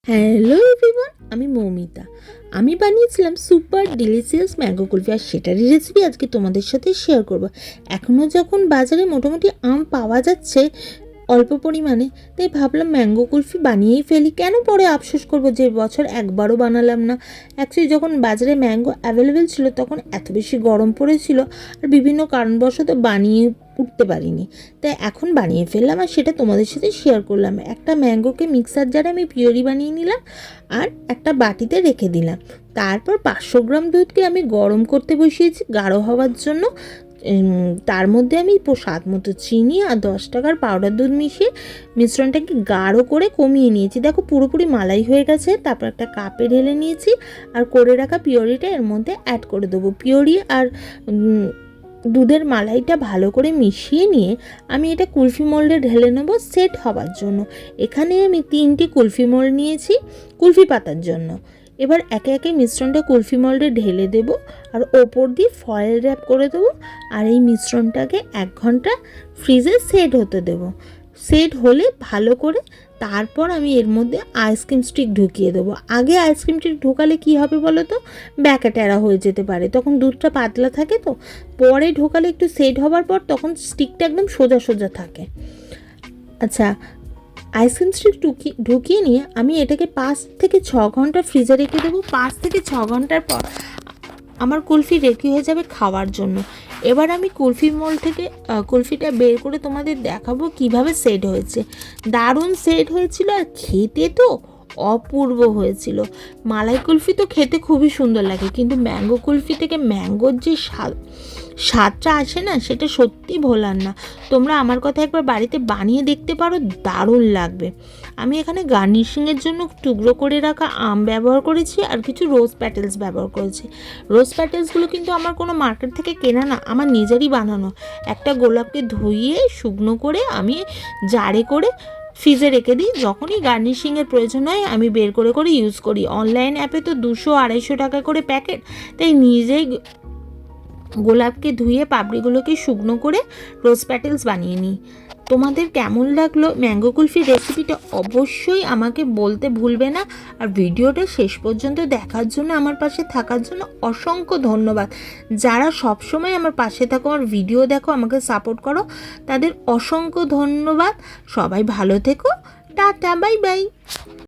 Hello everyone, আমি মৌমিতা। আমি বানিয়েছিলাম সুপার ডিলিশিয়াস ম্যাঙ্গো কুলফি, আর সেটারই রেসিপি আজকে তোমাদের সাথে শেয়ার করব। এখনও যখন বাজারে মোটামুটি আম পাওয়া যাচ্ছে অল্প পরিমাণে, তাই ভাবলাম ম্যাঙ্গো কুলফি বানিয়েই ফেলি। কেন পরে আফসোস করবো যে বছর একবারও বানালাম না। অ্যাকচুয়ালি যখন বাজারে ম্যাঙ্গো অ্যাভেলেবেল ছিল তখন এত বেশি গরম পড়েছিল আর বিভিন্ন কারণবশত বানিয়ে উঠতে পারিনি, তাই এখন বানিয়ে ফেললাম আর সেটা তোমাদের সাথে শেয়ার করলাম। একটা ম্যাঙ্গোকে মিক্সার জারে আমি পিউরি বানিয়ে নিলাম আর একটা বাটিতে রেখে দিলাম। তারপর 500 গ্রাম দুধকে আমি গরম করতে বসিয়েছি গাঢ় হওয়ার জন্য। তার মধ্যে আমি স্বাদ মতো চিনি আর 10 টাকার পাউডার দুধ মিশিয়ে মিশ্রণটাকে গাঢ় করে কমিয়ে নিয়েছি। দেখো পুরোপুরি মালাই হয়ে গেছে। তারপর একটা কাপে ঢেলে নিয়েছি আর করে রাখা পিওরিটা এর মধ্যে অ্যাড করে দেবো। পিওরি আর দুধের মালাইটা ভালো করে মিশিয়ে নিয়ে আমি এটা কুলফি মোল্ডে ঢেলে নেব সেট হওয়ার জন্য। এখানে আমি 3টি কুলফি মোল্ড নিয়েছি কুলফি পাতার জন্য। এবার একে একে মিশ্রণটা কুলফি মোল্ডে ঢেলে দেব আর ওপর দিয়ে ফয়েল র্যাপ করে দেবো। আর এই মিশ্রণটাকে 1 ঘন্টা ফ্রিজে সেট হতে দেব। সেট হলে ভালো করে তারপর আমি এর মধ্যে আইসক্রিম স্টিক ঢুকিয়ে দেবো। আগে আইসক্রিম স্টিক ঢোকালে কী হবে বলো তো, ব্যাকাটেরা হয়ে যেতে পারে, তখন দুধটা পাতলা থাকে। তো পরে ঢোকালে একটু সেট হওয়ার পর তখন স্টিকটা একদম সোজা সোজা থাকে। আচ্ছা, আইসক্রিম স্টিক ঢুকিয়ে নিয়ে আমি এটাকে 5 থেকে 6 ঘন্টা ফ্রিজে রেখে দেবো। 5 থেকে 6 ঘন্টার পর আমার কুলফি রেডি হয়ে যাবে খাওয়ার জন্য। এবার আমি কুলফি মোল্ড থেকে কুলফিটা বের করে তোমাদের দেখাবো কিভাবে সেট হয়েছে। দারুণ সেট হয়েছিল আর খেতে তো অপূর্ব হয়েছিল। মালাই কুলফি তো খেতে খুবই সুন্দর লাগে, কিন্তু ম্যাঙ্গো কুলফি থেকে ম্যাঙ্গোর যে স্বাদটা আসে না, সেটা সত্যি ভোলার না। তোমরা আমার কথা একবার বাড়িতে বানিয়ে দেখতে পারো, দারুণ লাগবে। আমি এখানে গার্নিশিংয়ের জন্য টুকরো করে রাখা আম ব্যবহার করেছি আর কিছু রোজ প্যাটেলস ব্যবহার করেছি। রোজ প্যাটেলসগুলো কিন্তু আমার কোনো মার্কেট থেকে কেনা না, আমার নিজেরই বানানো। একটা গোলাপকে ধুইয়ে শুকনো করে আমি জারে করে ফ্রিজে রেখে দিই। যখনই গার্নিশিংয়ের প্রয়োজন হয় আমি বের করে করে ইউজ করি। অনলাইন অ্যাপে তো 200-250 টাকা করে প্যাকেট, তাই নিজেই গোলাপকে ধুয়ে পাপড়িগুলোকে শুকনো করে রোজ প্যাটেলস বানিয়ে নিই। তোমাদের কেমন লাগলো ম্যাঙ্গো কুলফির রেসিপিটা অবশ্যই আমাকে বলতে ভুলবে না। আর ভিডিওটা শেষ পর্যন্ত দেখার জন্য, আমার পাশে থাকার জন্য অসংখ্য ধন্যবাদ। যারা সবসময় আমার পাশে থাকো, আমার ভিডিও দেখো, আমাকে সাপোর্ট করো, তাদের অসংখ্য ধন্যবাদ। সবাই ভালো থেকো। Tata, bye bye.